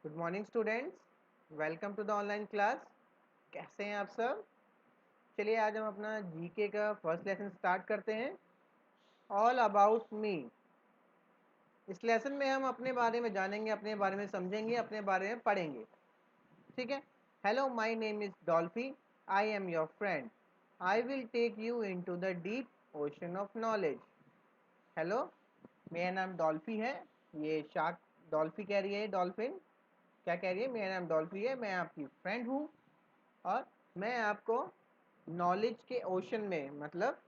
Good morning students, welcome to the online class. कैसे हैं आप सब? चलिए आज हम अपना जीके का फर्स्ट लेसन स्टार्ट करते हैं। All about me. इस लेसन में हम अपने बारे में जानेंगे, अपने बारे में समझेंगे, अपने बारे में पढ़ेंगे। ठीक है। Hello, my name is Dolphy. I am your friend. I will take you into the deep ocean of knowledge. Hello, मेरा नाम डॉल्फी है। ये शार्क डॉल्फी कह रही है, डॉल्फिन क्या कह रही है? मेरा नाम डॉल्फी है, मैं आपकी फ्रेंड हूँ और मैं आपको नॉलेज के ओशन में, मतलब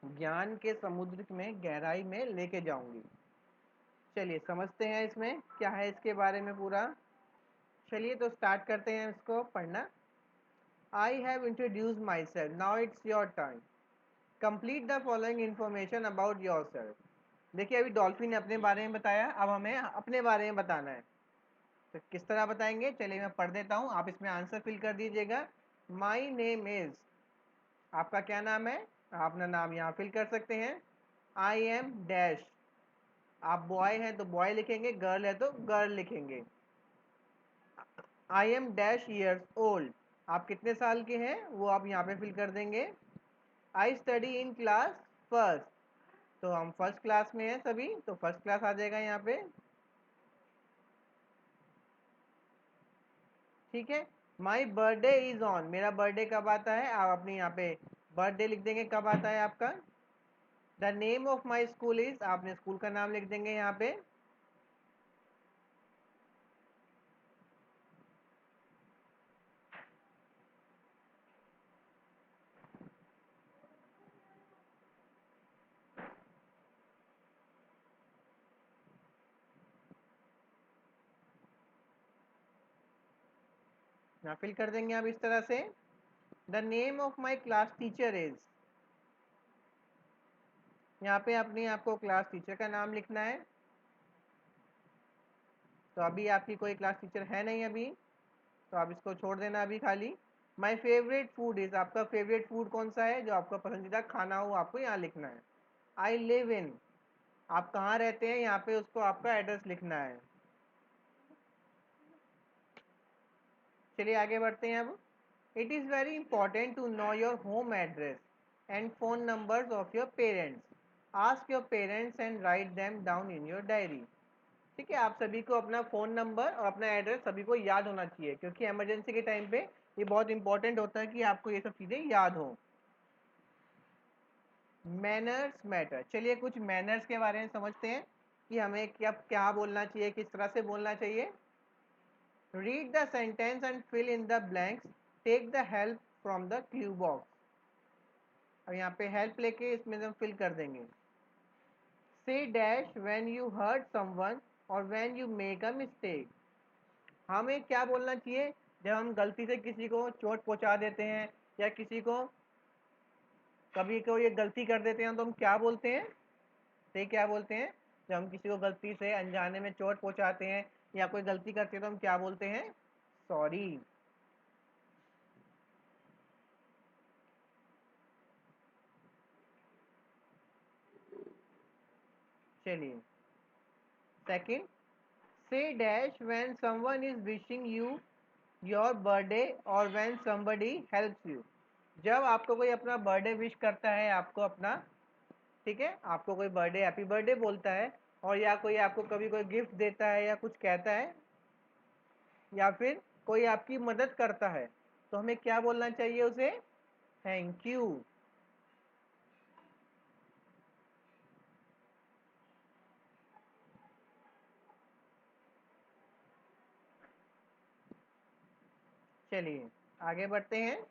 ज्ञान के समुद्र में गहराई में लेके जाऊंगी। चलिए समझते हैं इसमें क्या है, इसके बारे में पूरा। चलिए तो स्टार्ट करते हैं इसको पढ़ना। I have introduce my self, now it's your turn. Complete the following information about your self. देखिए अभी डॉल्फिन ने अपने बारे में बताया, अब हमें अपने बारे में बताना है। तो किस तरह बताएंगे? चलिए मैं पढ़ देता हूँ, आप इसमें आंसर फिल कर दीजिएगा। माई नेम इज, आपका क्या नाम है? आप अपना नाम यहाँ फिल कर सकते हैं। आई एम डैश, आप बॉय हैं तो बॉय लिखेंगे, गर्ल है तो गर्ल लिखेंगे। I am dash years old, आप कितने साल के हैं वो आप यहाँ पे फिल कर देंगे। I study in class first, तो हम फर्स्ट क्लास में हैं सभी, तो फर्स्ट क्लास आ जाएगा यहाँ पे। ठीक है। माई बर्थडे इज ऑन, मेरा बर्थडे कब आता है? आप अपने यहाँ पे बर्थडे लिख देंगे, कब आता है आपका। The name of my school is, आपने स्कूल का नाम लिख देंगे यहाँ पे। यहाँ फिल कर देंगे आप इस तरह से। The name of my class teacher is, यहाँ पे अपने आपको क्लास टीचर का नाम लिखना है। तो अभी आपकी कोई क्लास टीचर है नहीं अभी, तो आप इसको छोड़ देना अभी खाली। माई फेवरेट फूड इज, आपका फेवरेट फूड कौन सा है, जो आपका पसंदीदा खाना हो आपको यहाँ लिखना है। आई लिव इन, आप कहाँ रहते हैं, यहाँ पे उसको आपका एड्रेस लिखना है। चलिए आगे बढ़ते हैं अब। It is very important to know your home address and phone numbers of your parents. Ask your parents and write them down in your diary. ठीक है, आप सभी को अपना फ़ोन नंबर और अपना एड्रेस सभी को याद होना चाहिए, क्योंकि इमरजेंसी के टाइम पे ये बहुत इंपॉर्टेंट होता है कि आपको ये सब चीज़ें याद हों। मैनर्स मैटर, चलिए कुछ मैनर्स के बारे में समझते हैं कि हमें क्या क्या बोलना चाहिए, किस तरह से बोलना चाहिए। Read the sentence and fill in the blanks, take the help from the clue box. अब यहाँ पे हेल्प लेके इसमें हम फिल कर देंगे। Say dash when you hurt someone और when you make a mistake. हमें क्या बोलना चाहिए जब हम गलती से किसी को चोट पहुंचा देते हैं, या किसी को कभी को ये गलती कर देते हैं, तो हम क्या बोलते हैं? से क्या बोलते हैं? जब हम किसी को गलती से अनजाने में चोट पहुंचाते हैं या कोई गलती करते हैं तो हम क्या बोलते हैं? सॉरी। चलिए सेकंड, से dash when someone is wishing you your birthday और व्हेन समबडी हेल्प्स यू। जब आपको कोई अपना बर्थडे विश करता है, आपको अपना, ठीक है, आपको कोई बर्थडे हैप्पी बर्थडे बोलता है, और या कोई आपको कभी कोई गिफ्ट देता है या कुछ कहता है, या फिर कोई आपकी मदद करता है, तो हमें क्या बोलना चाहिए उसे? Thank you. चलिए आगे बढ़ते हैं।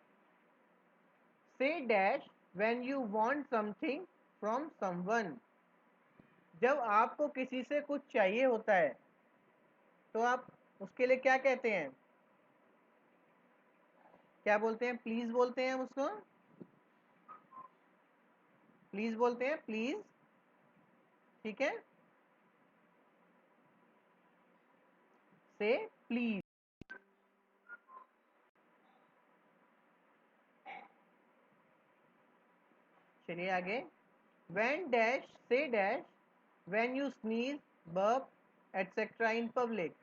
से dash when you want something from someone. जब आपको किसी से कुछ चाहिए होता है तो आप उसके लिए क्या कहते हैं? क्या बोलते हैं? प्लीज बोलते हैं हम उसको, प्लीज बोलते हैं, प्लीज। ठीक है, से प्लीज। चलिए आगे। when dash, say dash when you sneeze, burp etc in public।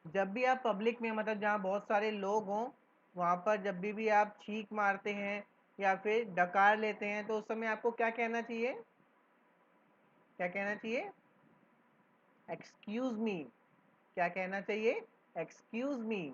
जब भी आप पब्लिक में मतलब जहाँ बहुत सारे लोग हों वहाँ पर जब भी आप छींक मारते हैं या फिर डकार लेते हैं तो उस समय आपको क्या कहना चाहिए? क्या कहना चाहिए? Excuse me. क्या कहना चाहिए? Excuse me.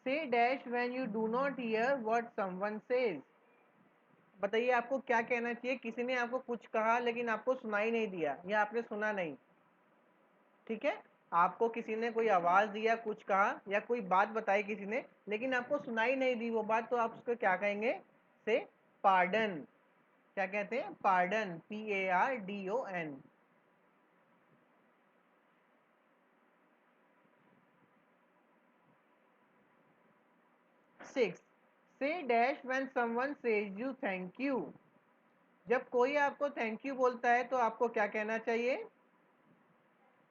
Say dash when you do not hear what someone says. बताइए आपको क्या कहना चाहिए? किसी ने आपको कुछ कहा लेकिन आपको सुनाई नहीं दिया या आपने सुना नहीं। ठीक है, आपको किसी ने कोई आवाज दिया, कुछ कहा या कोई बात बताई किसी ने लेकिन आपको सुनाई नहीं दी वो बात, तो आप उसको क्या कहेंगे? से पार्डन। क्या कहते हैं? पार्डन। PARDON। 6 से dash when someone says you thank you. जब कोई आपको थैंक यू बोलता है तो आपको क्या कहना चाहिए?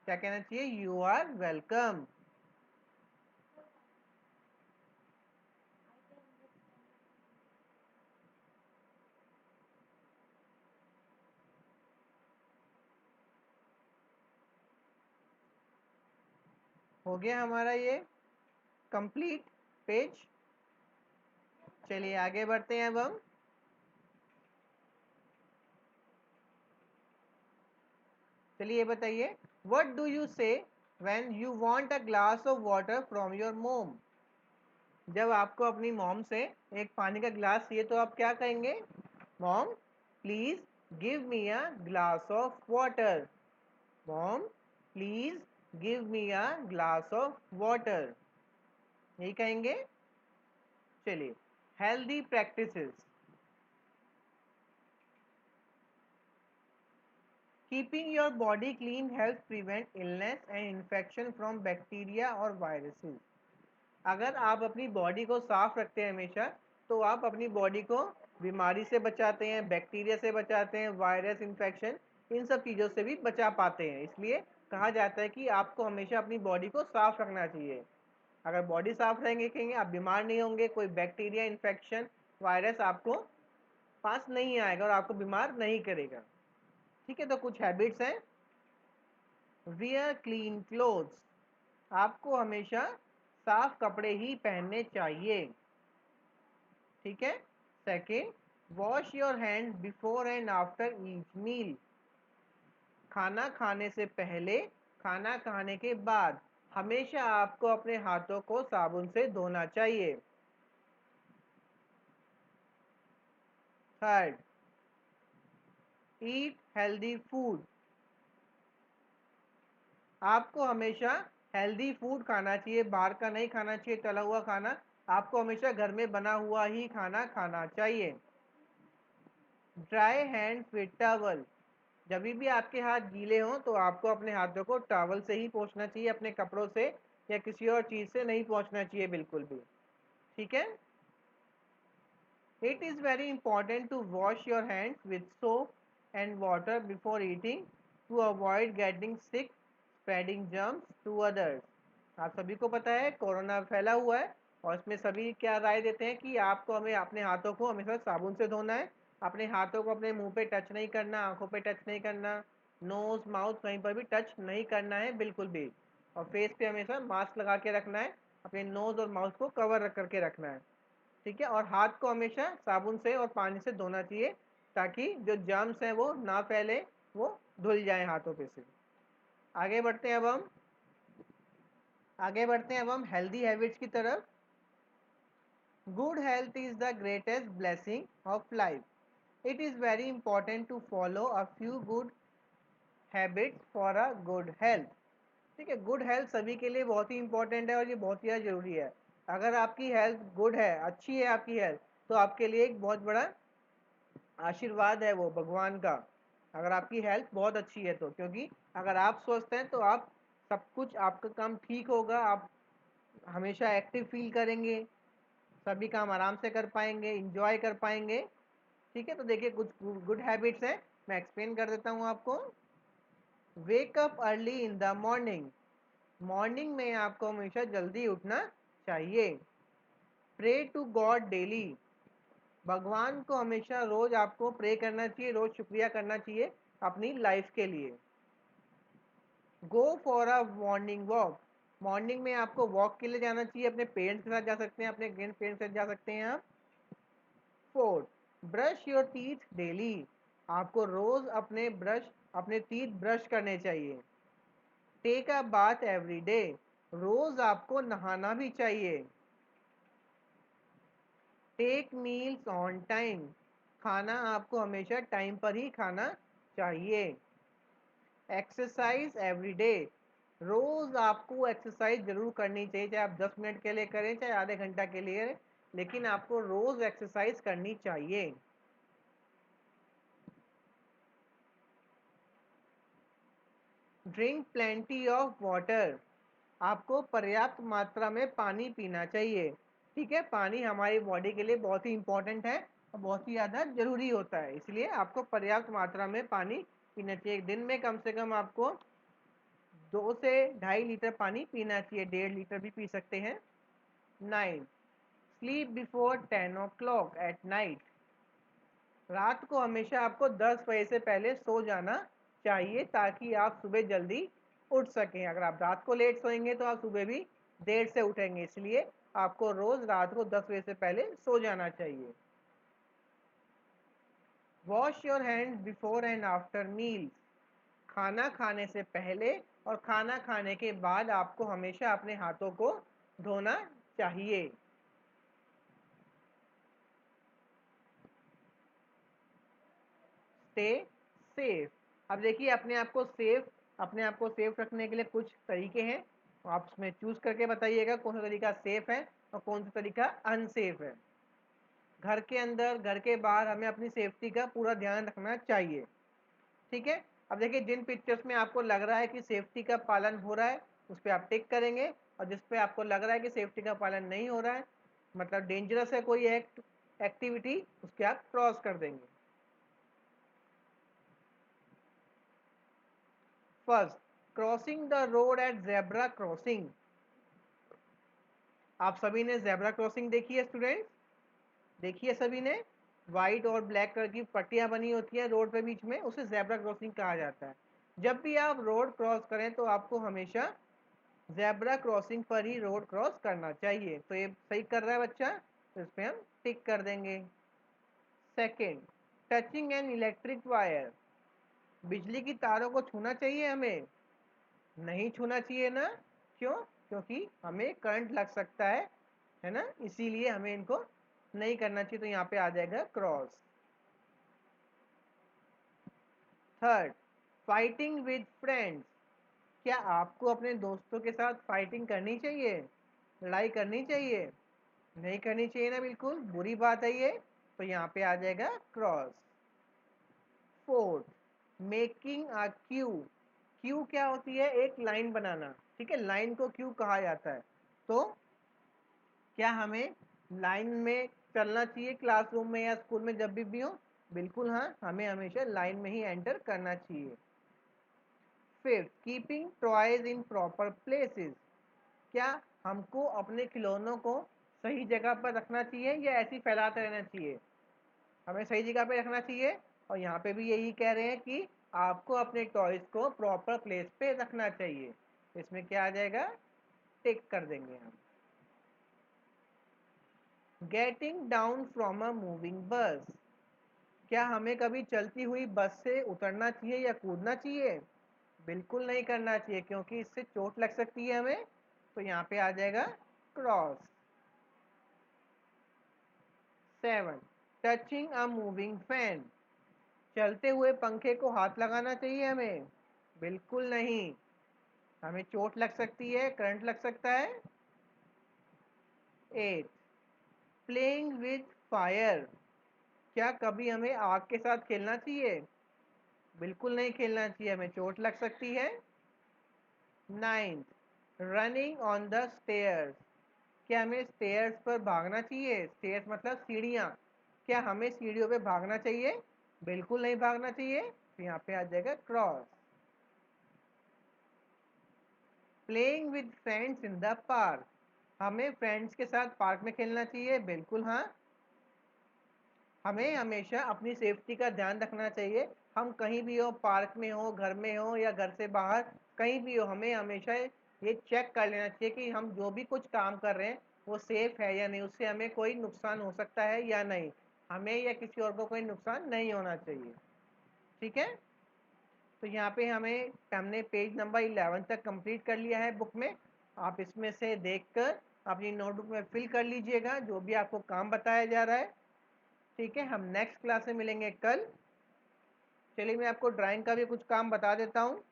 क्या कहना चाहिए? You are welcome. हो गया हमारा ये कंप्लीट पेज। चलिए आगे बढ़ते हैं अब हम। चलिए बताइए, व्हाट डू यू से when you want a glass of water from your मोम। जब आपको अपनी मॉम से एक पानी का ग्लास चाहिए तो आप क्या कहेंगे? Mom please give me a glass of water. Mom please give me a glass of water, यही कहेंगे। चलिए, healthy practices. Keeping your body clean help prevent illness and infection from bacteria और वायरसेस। अगर आप अपनी बॉडी को साफ रखते हैं हमेशा तो आप अपनी बॉडी को बीमारी से बचाते हैं, बैक्टीरिया से बचाते हैं, वायरस इन्फेक्शन इन सब चीज़ों से भी बचा पाते हैं। इसलिए कहा जाता है कि आपको हमेशा अपनी बॉडी को साफ रखना चाहिए। अगर बॉडी साफ रहेंगे कहेंगे आप बीमार नहीं होंगे, कोई बैक्टीरिया इन्फेक्शन वायरस आपको पास नहीं आएगा और आपको बीमार नहीं करेगा। ठीक है, तो कुछ हैबिट्स हैं। Wear clean clothes. आपको हमेशा साफ कपड़े ही पहनने चाहिए। ठीक है। Second, wash your hand before and after each meal. खाना खाने से पहले, खाना खाने के बाद हमेशा आपको अपने हाथों को साबुन से धोना चाहिए। Third, eat healthy food. आपको हमेशा हेल्दी फूड खाना चाहिए, बाहर का नहीं खाना चाहिए तला हुआ खाना। आपको हमेशा घर में बना हुआ ही खाना खाना चाहिए। Dry hands with towel. जब भी आपके हाथ गीले हों तो आपको अपने हाथों को टॉवल से ही पोंछना चाहिए, अपने कपड़ों से या किसी और चीज़ से नहीं पोंछना चाहिए बिल्कुल भी। ठीक है। It is very important to wash your hands with soap and water before eating to avoid getting sick spreading germs to others. आप सभी को पता है कोरोना फैला हुआ है और इसमें सभी क्या राय देते हैं कि आपको हमें अपने हाथों को हमेशा साबुन से धोना है, अपने हाथों को अपने मुंह पे टच नहीं करना, आंखों पे टच नहीं करना, नोज माउथ कहीं पर भी टच नहीं करना है बिल्कुल भी। और फेस पे हमेशा मास्क लगा के रखना है, अपने नोज और माउथ को कवर रख करके रखना है। ठीक है, और हाथ को हमेशा साबुन से और पानी से धोना चाहिए ताकि जो जर्म्स हैं वो ना फैले, वो धुल जाए हाथों पे से। आगे बढ़ते हैं अब हम। आगे बढ़ते हैं अब हम हेल्दी हैबिट्स की तरफ। Good health is the greatest blessing of life. It is very important to follow a few good habits for a good health. ठीक है, गुड हेल्थ सभी के लिए बहुत ही इंपॉर्टेंट है और ये बहुत ही ज़्यादा ज़रूरी है। अगर आपकी हेल्थ गुड है, अच्छी है आपकी हेल्थ, तो आपके लिए एक बहुत बड़ा आशीर्वाद है वो भगवान का। अगर आपकी हेल्थ बहुत अच्छी है तो, क्योंकि अगर आप स्वस्थ हैं तो आप सब कुछ आपका काम ठीक होगा, आप हमेशा एक्टिव फील करेंगे, सभी काम आराम से कर पाएंगे, इंजॉय कर पाएंगे। ठीक है, तो देखिए कुछ गुड हैबिट्स हैं, मैं एक्सप्लेन कर देता हूँ आपको। Wake up early in the morning. Morning में आपको हमेशा जल्दी उठना चाहिए। प्रे टू गॉड डेली, भगवान को हमेशा रोज आपको प्रे करना चाहिए, रोज शुक्रिया करना चाहिए अपनी लाइफ के लिए। Go for a morning walk, morning में आपको वॉक के लिए जाना चाहिए, अपने पेरेंट्स के साथ जा सकते हैं, अपने ग्रैंड पेरेंट्स के साथ जा सकते हैं आप। 4, ब्रश योर टीथ डेली, आपको रोज अपने टीथ ब्रश करने चाहिए। Take a bath every day, रोज आपको नहाना भी चाहिए। टेक मील्स ऑन टाइम, खाना आपको हमेशा टाइम पर ही खाना चाहिए। एक्सरसाइज एवरी डे, रोज आपको एक्सरसाइज जरूर करनी चाहिए, चाहे आप 10 मिनट के लिए करें चाहे आधे घंटा के लिए, लेकिन आपको रोज एक्सरसाइज करनी चाहिए। ड्रिंक प्लेंटी ऑफ वाटर, आपको पर्याप्त मात्रा में पानी पीना चाहिए। ठीक है, पानी हमारी बॉडी के लिए बहुत ही इंपॉर्टेंट है और बहुत ही ज़्यादा जरूरी होता है, इसलिए आपको पर्याप्त मात्रा में पानी पीना चाहिए। दिन में कम से कम आपको 2 से 2.5 लीटर पानी पीना चाहिए, 1.5 लीटर भी पी सकते हैं। 9, sleep before 10 o'clock at night, रात को हमेशा आपको 10 बजे से पहले सो जाना चाहिए ताकि आप सुबह जल्दी उठ सकें। अगर आप रात को लेट सोएंगे तो आप सुबह भी देर से उठेंगे, इसलिए आपको रोज रात को 10 बजे से पहले सो जाना चाहिए। Wash your hands before and after meals, खाना खाने से पहले और खाना खाने के बाद आपको हमेशा अपने हाथों को धोना चाहिए। स्टे सेफ, अब देखिए अपने आप को सेफ रखने के लिए कुछ तरीके हैं, तो आप उसमें चूज करके बताइएगा कौन सा तरीका सेफ है और कौन सा तरीका अनसेफ है। घर के अंदर घर के बाहर हमें अपनी सेफ्टी का पूरा ध्यान रखना चाहिए। ठीक है, अब देखिए जिन पिक्चर्स में आपको लग रहा है कि सेफ्टी का पालन हो रहा है उस पर आप टिक करेंगे, और जिस पे आपको लग रहा है कि सेफ्टी का पालन नहीं हो रहा है, मतलब डेंजरस है कोई एक्टिविटी, उसके आप क्रॉस कर देंगे। First, crossing the road at zebra crossing, आप सभी ने जेब्रा क्रॉसिंग देखी है स्टूडेंट्स, देखी है सभी ने, व्हाइट और ब्लैक कलर की पट्टियां बनी होती है रोड पे बीच में, उसे जेब्रा क्रॉसिंग कहा जाता है। जब भी आप रोड क्रॉस करें तो आपको हमेशा जेब्रा क्रॉसिंग पर ही रोड क्रॉस करना चाहिए। तो ये सही कर रहा है बच्चा, तो इस पर हम टिक कर देंगे। Second, touching an electric wire, बिजली की तारों को छूना चाहिए हमें, नहीं छूना चाहिए ना, क्यों? क्योंकि हमें करंट लग सकता है ना, इसीलिए हमें इनको नहीं करना चाहिए, तो यहाँ पे आ जाएगा cross. Third, fighting with friends, क्या आपको अपने दोस्तों के साथ फाइटिंग करनी चाहिए, लड़ाई करनी चाहिए? नहीं करनी चाहिए ना, बिल्कुल बुरी बात है ये, तो यहाँ पे आ जाएगा cross. Fourth, making a Q, Q क्या होती है? एक लाइन बनाना। ठीक है, लाइन को क्यू कहा जाता है। तो क्या हमें लाइन में चलना चाहिए क्लासरूम में या स्कूल में जब भी हो? बिल्कुल हाँ, हमें हमेशा लाइन में ही एंटर करना चाहिए। Fifth, keeping toys in proper places, क्या हमको अपने खिलौनों को सही जगह पर रखना चाहिए या ऐसे ही फैलाते रहना चाहिए? हमें सही जगह पे रखना चाहिए, और यहाँ पे भी यही कह रहे हैं कि आपको अपने टॉयज को प्रॉपर प्लेस पे रखना चाहिए। इसमें क्या आ जाएगा? टिक कर देंगे हम। Getting down from a moving बस, क्या हमें कभी चलती हुई बस से उतरना चाहिए या कूदना चाहिए? बिल्कुल नहीं करना चाहिए, क्योंकि इससे चोट लग सकती है हमें, तो यहाँ पे आ जाएगा cross. 7, touching a moving fan, चलते हुए पंखे को हाथ लगाना चाहिए हमें? बिल्कुल नहीं, हमें चोट लग सकती है, करंट लग सकता है। 8, प्लेइंग विथ फायर, क्या कभी हमें आग के साथ खेलना चाहिए? बिल्कुल नहीं खेलना चाहिए, हमें चोट लग सकती है। 9, रनिंग ऑन द स्टेयर्स, क्या हमें स्टेयर्स पर भागना चाहिए? स्टेयर्स मतलब सीढ़ियाँ, क्या हमें सीढ़ियों पे भागना चाहिए? बिल्कुल नहीं भागना चाहिए, तो यहाँ पे आ जाएगा cross. Playing with friends in the park, हमें फ्रेंड्स के साथ पार्क में खेलना चाहिए, बिल्कुल हाँ। हमें हमेशा अपनी सेफ्टी का ध्यान रखना चाहिए। हम कहीं भी हो, पार्क में हो, घर में हो या घर से बाहर कहीं भी हो, हमें हमेशा ये चेक कर लेना चाहिए कि हम जो भी कुछ काम कर रहे हैं वो सेफ है या नहीं, उससे हमें कोई नुकसान हो सकता है या नहीं, हमें या किसी और को कोई नुकसान नहीं होना चाहिए। ठीक है, तो यहाँ पे हमने पेज नंबर 11 तक कंप्लीट कर लिया है बुक में। आप इसमें से देखकर अपनी नोटबुक में फिल कर लीजिएगा जो भी आपको काम बताया जा रहा है। ठीक है, हम नेक्स्ट क्लास में मिलेंगे कल। चलिए मैं आपको ड्राइंग का भी कुछ काम बता देता हूँ।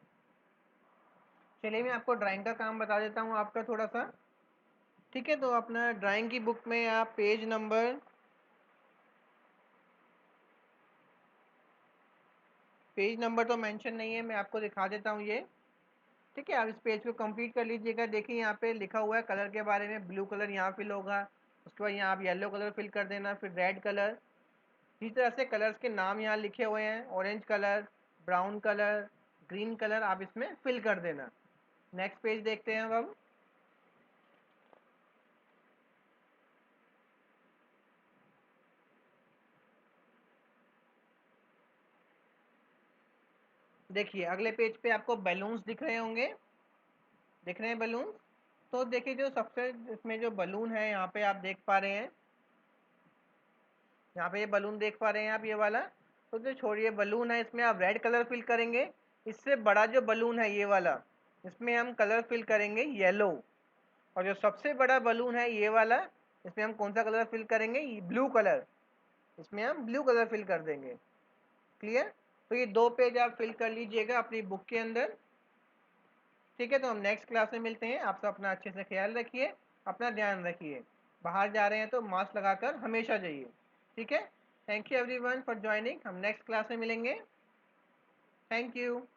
चलिए मैं आपको ड्राइंग का काम बता देता हूँ आपका थोड़ा सा। ठीक है, तो अपना ड्राइंग की बुक में आप पेज नंबर तो मेंशन नहीं है, मैं आपको दिखा देता हूँ ये। ठीक है, आप इस पेज को कंप्लीट कर लीजिएगा। देखिए यहाँ पे लिखा हुआ है कलर के बारे में, ब्लू कलर यहाँ फिल होगा, उसके बाद यहाँ आप येलो कलर फिल कर देना, फिर रेड कलर। इसी तरह से कलर्स के नाम यहाँ लिखे हुए हैं, orange colour, brown colour, green colour, आप इसमें फिल कर देना। नेक्स्ट पेज देखते हैं अब। देखिए अगले पेज पे आपको बैलून्स दिख रहे होंगे, दिख रहे हैं बैलून? तो देखिए जो सबसे इसमें जो बलून है यहाँ पे आप देख पा रहे हैं, यहाँ पे ये बलून देख पा रहे हैं आप, ये वाला। तो जो छोड़िए बलून है, इसमें आप रेड कलर फिल करेंगे। इससे बड़ा जो बलून है ये वाला, इसमें हम कलर फिल करेंगे येलो। और जो सबसे बड़ा बलून है ये वाला, इसमें हम कौन सा कलर फिल करेंगे? Blue colour. इसमें हम ब्लू कलर फिल कर देंगे। क्लियर? तो ये 2 पेज आप फिल कर लीजिएगा अपनी बुक के अंदर। ठीक है, तो हम नेक्स्ट क्लास में मिलते हैं। आप सब अपना अच्छे से ख्याल रखिए, अपना ध्यान रखिए। बाहर जा रहे हैं तो मास्क लगाकर हमेशा जाइए। ठीक है, thank you everyone for joining. हम नेक्स्ट क्लास में मिलेंगे। Thank you.